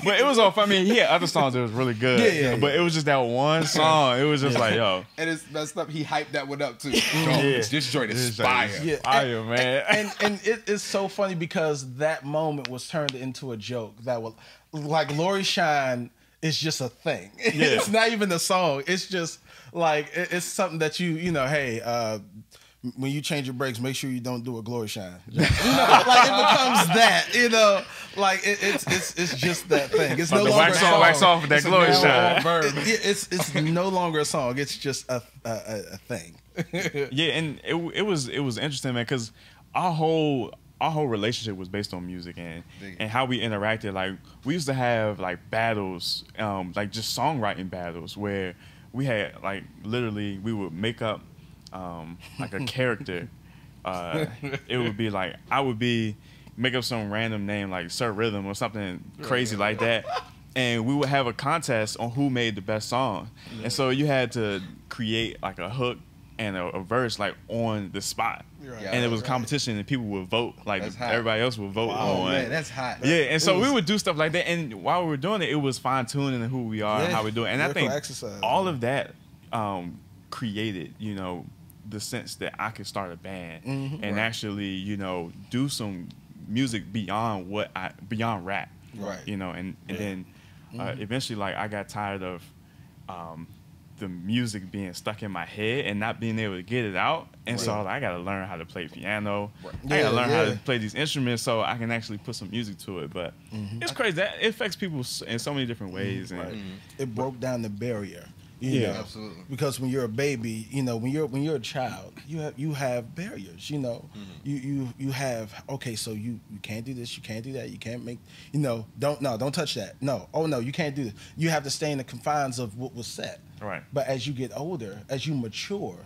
But it was all fun. I mean, he had other songs that was really good. Yeah. But it was just that one song. It was just like, yo. And it's messed up. He hyped that one up too. Yeah. This joint is fire. Yeah. Fire, man. And it's so funny because that moment was turned into a joke that was like Lori Shine is just a thing. It's not even a song. It's just like it's something that you know. Hey, when you change your brakes, make sure you don't do a Glory Shine. You know, like it becomes that. You know, like it's just that thing. It's no longer wax a song. wax off with that It's a Glory noun Shine. or a verb. It's no longer a song. It's just a thing. Yeah, and it was interesting, man, because our whole relationship was based on music and how we interacted. Like we used to have like battles, like just songwriting battles where we had like literally we would make up like a character. It would be like I would make up some random name like Sir Rhythm or something crazy like that. And we would have a contest on who made the best song. And so you had to create like a hook and a verse like on the spot. Right. And it was a competition and people would vote. Like That's hot. everybody else would vote Oh on. man, that's hot. Yeah, and so we would do stuff like that. And while we were doing it, it was fine tuning who we are and Yeah. how we do it. And I think Lyrical exercise, all of that created, you know, the sense that I could start a band and actually, you know, do some music beyond beyond rap. Right. You know, and then eventually, like, I got tired of the music being stuck in my head and not being able to get it out. And so I was like, I got to learn how to play piano. I got to learn how to play these instruments so I can actually put some music to it. But it's crazy. It affects people in so many different ways. And It broke down the barrier. You know? Absolutely. Because when you're a baby, you know, when you're a child, you have barriers. You know, you have so you can't do this, you can't do that, you can't make, you know, don't touch that. No, oh no, you can't do this. You have to stay in the confines of what was set. Right. But as you get older, as you mature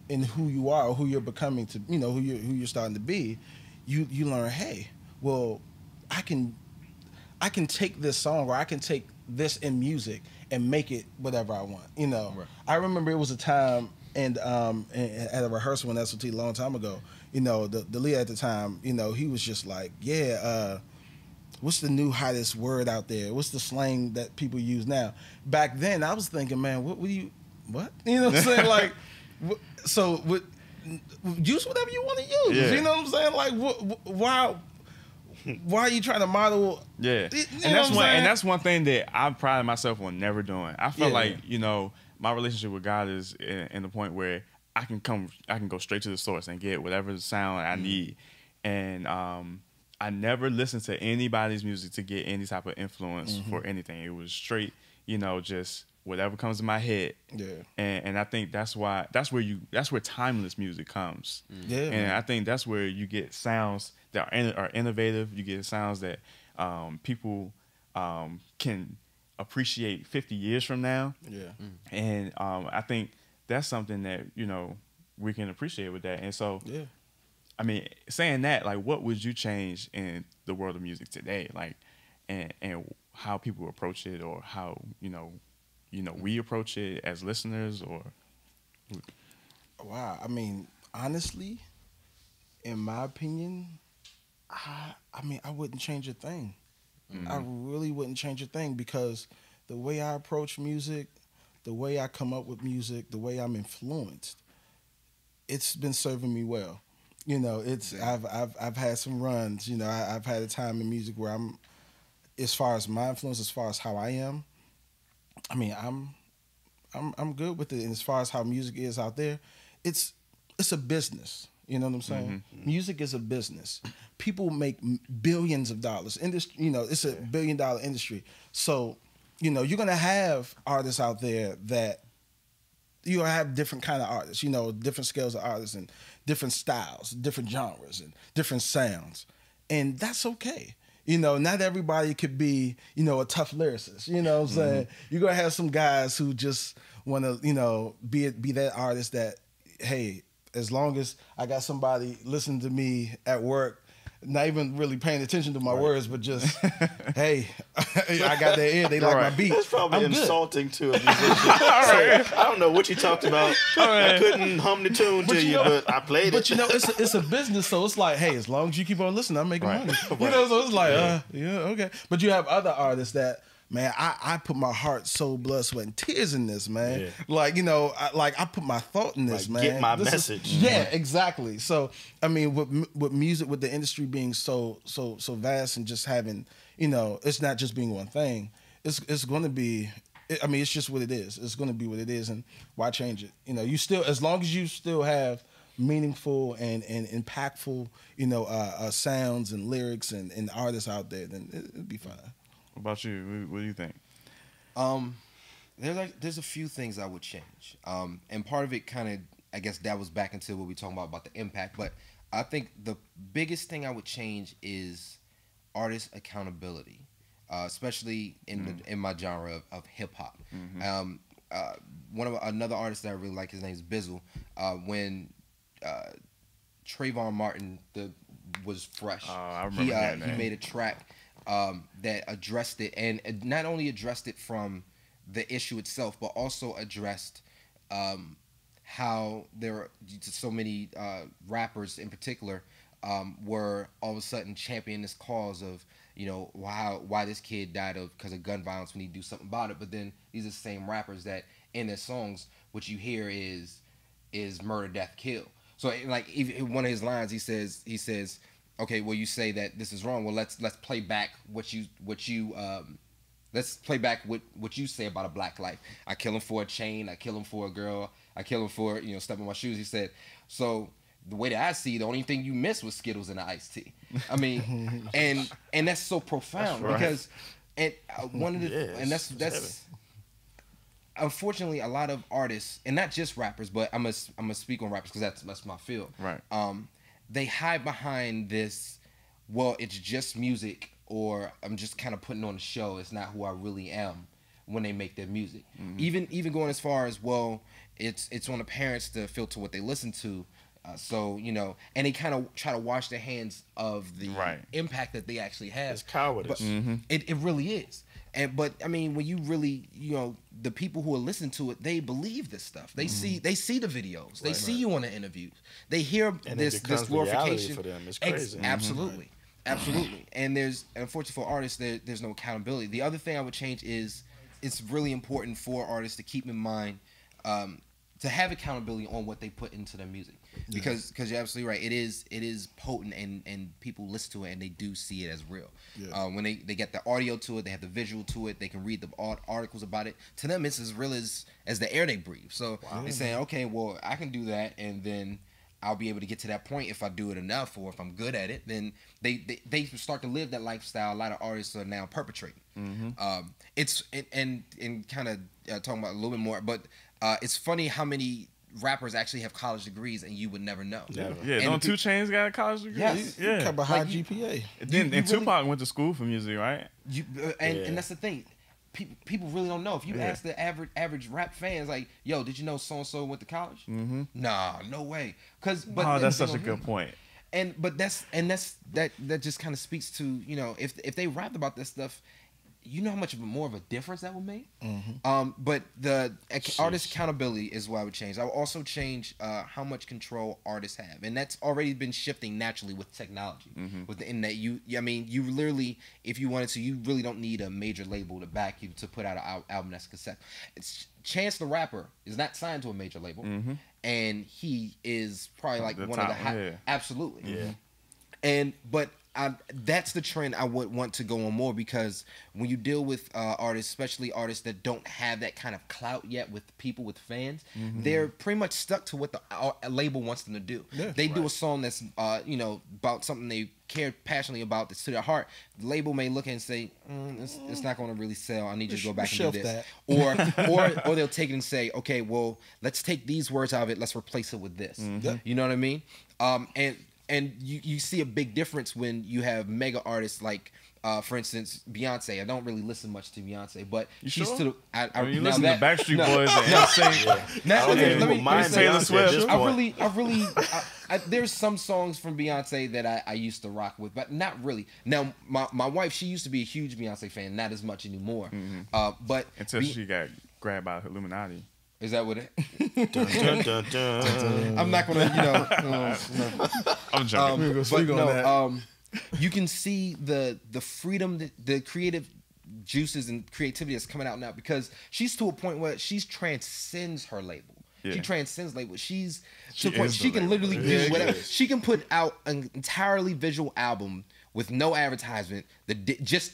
in who you are, or who you're becoming to, you know, who you're starting to be, you learn, hey, well, I can take this song or I can take this in music and make it whatever I want. You know, I remember it was a time and at a rehearsal in SOT a long time ago, you know, the leader at the time, you know, he was just like, what's the new hottest word out there? What's the slang that people use now? Back then, I was thinking, man, what? You know what I'm saying? Like, use whatever you want to use. Yeah. You know what I'm saying? Like, why are you trying to model? yeah, You and know that's what I'm saying? that's one thing that I prided myself on never doing. I felt Yeah. like, you know, my relationship with God is in the point where I can go straight to the source and get whatever sound I need, and I never listened to anybody's music to get any type of influence for anything. It was straight, you know, just whatever comes to my head. Yeah. And I think that's where timeless music comes. Yeah, And man. I think that's where you get sounds that are innovative. You get sounds that people can appreciate 50 years from now. Yeah. And I think that's something that, you know, we can appreciate with that. And so, Yeah. I mean, saying that, like, what would you change in the world of music today? Like, and how people approach it, or how, you know, we approach it as listeners, or. Wow. I mean, honestly, in my opinion, I wouldn't change a thing. I really wouldn't change a thing, because the way I approach music, the way I come up with music, the way I'm influenced, it's been serving me well. You know, I've had some runs. You know, I've had a time in music where I'm, as far as my influence, as far as how I am, I mean, I'm good with it. And as far as how music is out there, it's a business. You know what I'm saying? Music is a business. People make billions of dollars. You know, it's a $1 billion industry. So, you know, you're gonna have artists out there that you have different kind of artists. You know, different scales of artists and different styles, different genres, and different sounds, and that's okay. You know, not everybody could be, you know, a tough lyricist. You know what I'm saying? You're gonna have some guys who just want to, you know, be that artist that, hey, as long as I got somebody listening to me at work not even really paying attention to my words, but just, hey, I got their ear. They like my beat. That's probably I'm good. insulting to a musician. Say, I don't know what you talked about. I couldn't hum the tune to you, but I played it. But you know, it's a business, so it's like, hey, as long as you keep on listening, I'm making money. You know, so it's like, yeah, okay. But you have other artists that, man, I put my heart, soul, blood, sweat, and tears in this, man. Yeah. Like, you know, I put my thought in this, Like, man. get my This is- message. yeah, exactly. So, I mean, with music, with the industry being so vast and just having, you know, it's not just being one thing. It's going to be. I mean, it's just what it is. It's going to be what it is, and why change it? You know, you still, as long as you still have meaningful and impactful, you know, sounds and lyrics and artists out there, then it'll be fine. What about you? What do you think? There's a few things I would change, and part of it kind of, I guess that was back into what we talking about the impact. But I think the biggest thing I would change is artist accountability, especially in my genre of hip hop. Another artist that I really like, his name is Bizzle. When Trayvon Martin was fresh, I remember that name. He made a track that addressed it, and not only addressed it from the issue itself, but also addressed how there are so many rappers in particular were all of a sudden championing this cause of, you know, why this kid died because of gun violence, we need to do something about it. But then these are the same rappers that in their songs, what you hear is murder, death, kill. So like even one of his lines, he says, okay, well, you say that this is wrong. Well, let's play back what you let's play back what you say about a black life. I kill him for a chain. I kill him for a girl. I kill him for, you know, stepping my shoes. He said, so the way that I see, the only thing you missed was Skittles and the iced tea. I mean, and that's so profound. That's right. Because one of the and that's unfortunately a lot of artists, and not just rappers, but I'm gonna speak on rappers because that's my field. Right. They hide behind this, well, it's just music, or I'm just kind of putting on a show. It's not who I really am when they make their music. Mm-hmm. Even going as far as, well, it's on the parents to filter what they listen to. So, you know, and they kind of try to wash their hands of the impact that they actually have. It's cowardice. But it really is. But I mean, when you really, you know, the people who are listening to it, they believe this stuff. They see the videos. They see you on the interviews. They hear and this glorification for them. It's crazy. Absolutely. Absolutely. And unfortunately for artists, there's no accountability. The other thing I would change is it's really important for artists to keep in mind to have accountability on what they put into their music. Because you're absolutely right. It is potent, and people listen to it and they do see it as real. Yeah. When they get the audio to it, they have the visual to it, they can read the articles about it. To them, it's as real as the air they breathe. So they're saying, okay, well, I can do that, and then I'll be able to get to that point if I do it enough, or if I'm good at it. Then they start to live that lifestyle. A lot of artists are now perpetrating. It's kind of talking about a little bit more, but it's funny how many rappers actually have college degrees and you would never know. Yeah, don't 2 Chainz got a college degree? Yes. Yeah. Have a high GPA. And Tupac went to school for music, right? And that's the thing. People really don't know. If you ask the average rap fans, like, yo, did you know so and so went to college? Nah, no way. That's such a good point. But that just kind of speaks to, you know, if they rapped about this stuff, you know how much more of a difference that would make. But the artist accountability is what I would change. I would also change how much control artists have, and that's already been shifting naturally with technology, with the internet. You literally, if you wanted to, you really don't need a major label to back you to put out an album that's cassette. Chance the Rapper is not signed to a major label, and he is probably like one of the absolutely. But that's the trend I would want to go on more, because when you deal with artists, especially artists that don't have that kind of clout yet with people, with fans, they're pretty much stuck to what the label wants them to do. They do a song that's you know, about something they care passionately about, that's to their heart. The label may look and say, it's not going to really sell. I need you to go back and do this. Or they'll take it and say, okay, well, let's take these words out of it. Let's replace it with this. You know what I mean? And you see a big difference when you have mega artists like For instance, Beyonce. I don't really listen much to Beyonce, but You she's sure? to the. I mean, you listen to Backstreet Boys and NSYNC. Now, Okay, let me mine say Taylor Beyonce Swift. at this point. there's some songs from Beyonce that I used to rock with, but not really. Now, my wife, she used to be a huge Beyonce fan, not as much anymore. But Until she got grabbed by Illuminati. is that what it? Dun, dun, dun, dun. I'm not gonna, no. I'm joking. speak on that. You can see the freedom, the creative juices and creativity that's coming out now, because she's to a point where she's transcends her label. Yeah. She transcends label. She's She to a point is she the can label. literally Yeah, do she whatever. is. She can put out an entirely visual album with no advertisement. Just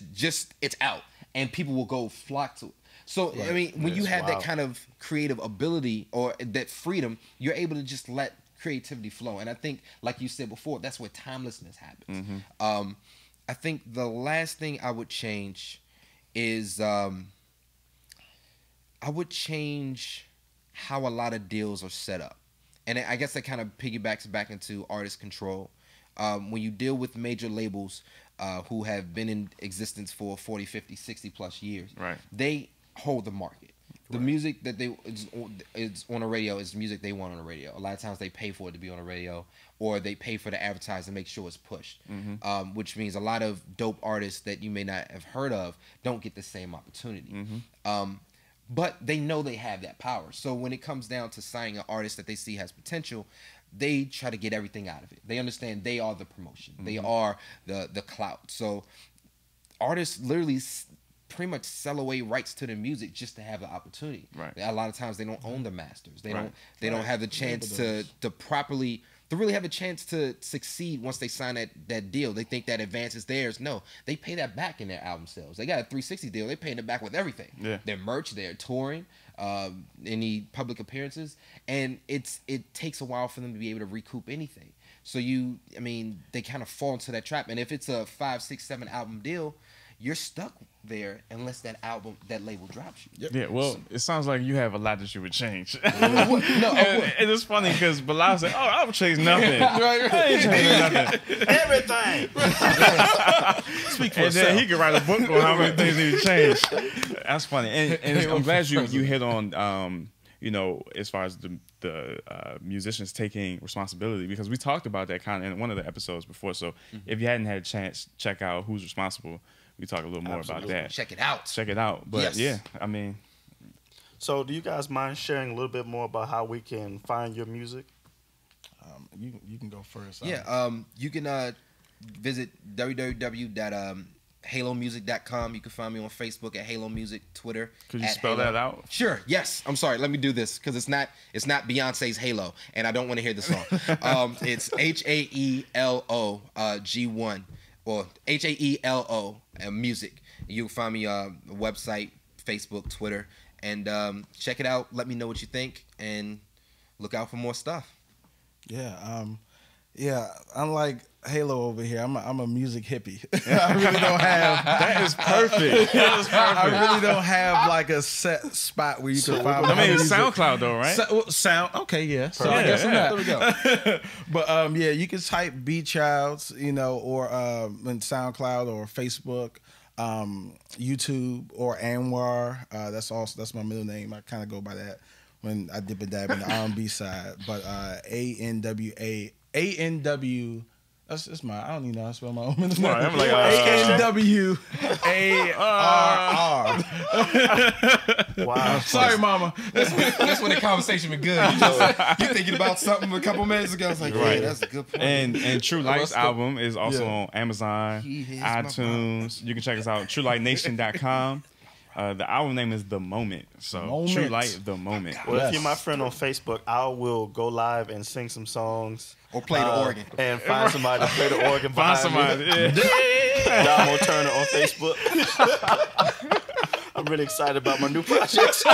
it's out, and people will go flock to it. So I mean, when you Yes, have wow. that kind of creative ability or that freedom, you're able to just let creativity flow. And I think, like you said before, that's where timelessness happens. I think the last thing I would change is I would change how a lot of deals are set up. And I guess that kind of piggybacks back into artist control. When you deal with major labels who have been in existence for 40, 50, 60 plus years, Right. they hold the market. The music that is on the radio is music they want on the radio. A lot of times they pay for it to be on the radio, or they pay for the advertising to make sure it's pushed. Which means a lot of dope artists that you may not have heard of don't get the same opportunity. But they know they have that power. So when it comes down to signing an artist that they see has potential, they try to get everything out of it. They understand they are the promotion. They are the clout. So artists literally pretty much sell away rights to their music just to have the opportunity. Right. A lot of times they don't own the masters. They Right. don't have the chance to properly to really have a chance to succeed once they sign that deal. They think that advance is theirs. No, they pay that back in their album sales. They got a 360 deal. They're paying it back with everything. Yeah. Their merch, their touring, any public appearances, and it takes a while for them to be able to recoup anything. So they kind of fall into that trap. And if it's a 5, 6, 7 album deal, you're stuck there unless that label drops you. Yeah, well, it sounds like you have a lot that you would change. No, and it's funny because Bilal said, "Oh, I would change nothing. I ain't changing nothing." Everything. Speak for And then yourself. he could write a book on how many things need to change. That's funny. And I'm glad you hit on, as far as the musicians taking responsibility, because we talked about that kind of in one of the episodes before. So if you hadn't had a chance, check out Who's Responsible. We talk a little more about that. check it out. Check it out. But Yes. yeah, I mean, So, do you guys mind sharing a little bit more about how we can find your music? You can go first. Yeah, you can visit www.halomusic.com. You can find me on Facebook at Halo Music, Twitter. could you at spell Halo. that out? Sure. Yes. I'm sorry. Let me do this because it's not Beyonce's Halo, and I don't want to hear the song. It's HAELO G1 or HAELO music. You can find me website, Facebook, Twitter, and check it out. Let me know what you think, and look out for more stuff. Yeah, unlike Halo over here, I'm a music hippie. I really don't have. That is perfect. I really don't have like a set spot where you can find. I my mean, it's music. SoundCloud though, right? Sound okay, yeah. So I Yeah, guess yeah. there we go. But yeah, you can type B Childs, or in SoundCloud or Facebook, YouTube or Anwar. That's my middle name. I kind of go by that when I dip and dab in the R&B side. But ANW. That's I don't even know how to spell my own middle name. Right, I'm like, ANWARR. Wow. Sorry, Mama. That's when the conversation been good. You thinking about something a couple minutes ago. I was like, Right. yeah, that's a good point. And True Light's album is also Yeah. on Amazon, He is my iTunes. You can check us out, TrueLightNation.com. The album name is The Moment. So Moment. True Light, The Moment. Well, Yes. if you're my friend on Facebook, I will go live and sing some songs. Or play the organ. And find somebody to play the organ Find behind somebody. me. Yeah. Damo Turner on Facebook. I'm really excited about my new projects.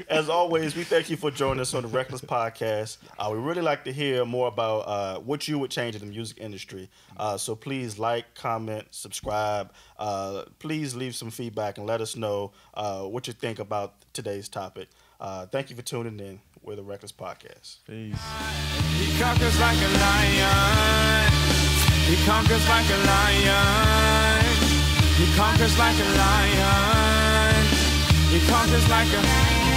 As always, we thank you for joining us on the Reckless Podcast. We really like to hear more about what you would change in the music industry. So please like, comment, subscribe. Please leave some feedback and let us know what you think about today's topic. Thank you for tuning in. We're the Reckless Podcast. Peace. He conquers like a lion. He conquers like a lion. He conquers like a lion. He conquers like a...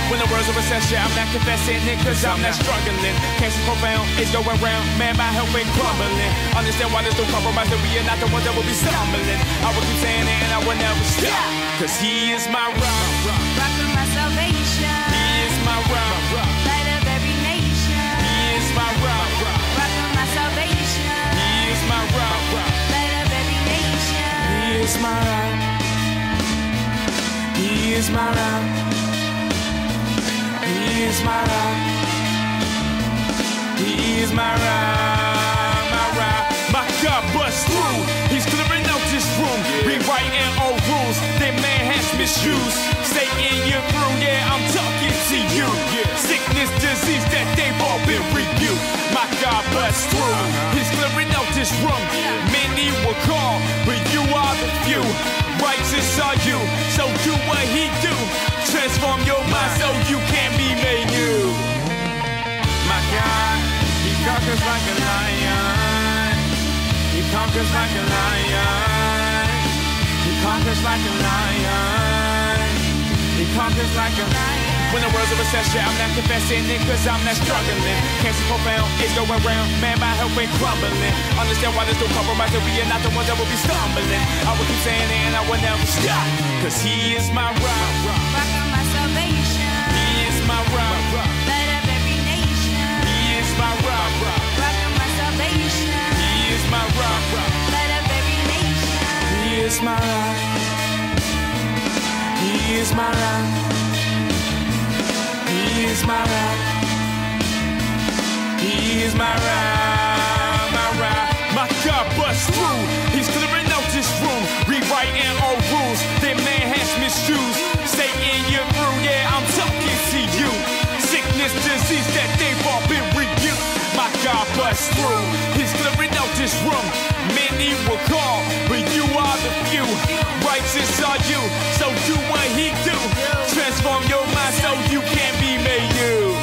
When the words of recession, I'm not confessing it, cause I'm not struggling. Cancer profound, it's going round, man, my health ain't crumbling. Understand why there's no compromise, that we are not the ones that will be stumbling. I will keep saying it and I will never stop, cause he is my rock. Rock of my salvation. He is my rock. Light of every nation. He is my rock. Rock of my salvation. He is my rock. Light of every nation. He is my rock. He is my rock. He is my rock. He is my rock, my rock. My God busts through. He's clearing out this room, rewriting old rules that man has misused. Stay in your room, yeah, I'm talking to you. Sickness, disease that they've all been rebuked. My God busts through. He's clearing out this room. Many will call, but you are the few. Righteous are you, so do what he do. Transform your mind so you can be made new. My God, he conquers like a lion. He conquers like a lion. He conquers like a lion. He conquers like a lion. When the words of recession, I'm not confessing it, cause I'm not struggling. Cancer profound, it's going round, man, my health ain't crumbling. Understand why there's no compromise, that we are not the ones that will be stumbling. I will keep saying it and I will never stop, cause he is my rock. Rock of my salvation. He is my rock. Light of every nation. He is my rock. Rock of my salvation. He is my rock. Light of every nation. He is my rock. He is my rock. He is my rock. He is my rock, my rock. My God busts through. He's clearing out this room, rewriting old rules that man has misused. Stay in your room, yeah, I'm talking to you. Sickness, disease that they've all been rebuked. My God busts through. He's clearing out this room. Many will call, but you are the few. Righteous are you, so do what he do. Transform your mind so you can be made new.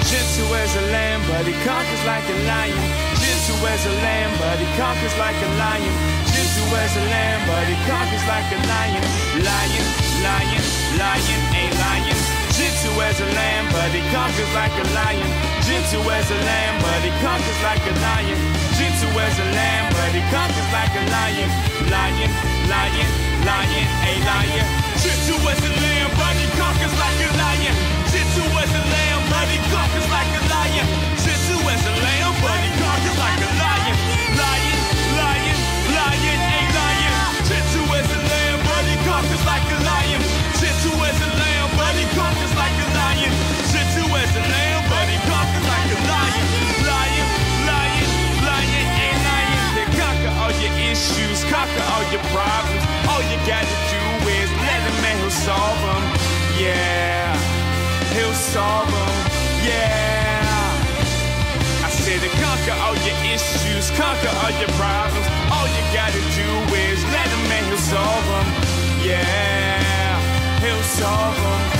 Gentle as a lamb, but he conquers like a lion. Gentle as a lamb, but he conquers like a lion. Gentle as a lamb, but he conquers like a lion. Lion, lion, lion, a lion. Gentle as a lamb, but he conquers like a lion. Gentle as a lamb, but he conquers like a lion. Gentle as a lamb, but he conquers like a lion. Lion, lion, lion, a lion. Gentle as a lamb, but he conquers like a lion. Gentle as a lamb, but he conquers like a lion. Gentle as a lamb, but he conquers like a lion. Lion, lion, lion, a lion. Gentle as a lamb, but he conquers like a lion. Gentle as a lamb, but he conquers like a lion. Gentle as a lamb, but he conquers like a lion. Lion, lion, lion, a lion. To conquer all your issues, conquer all your problems. All you gotta do is let him and he'll solve them. Yeah, he'll solve them. Yeah. I said to conquer all your issues, conquer all your problems. All you gotta do is let him and he'll solve them. Yeah, he'll solve them.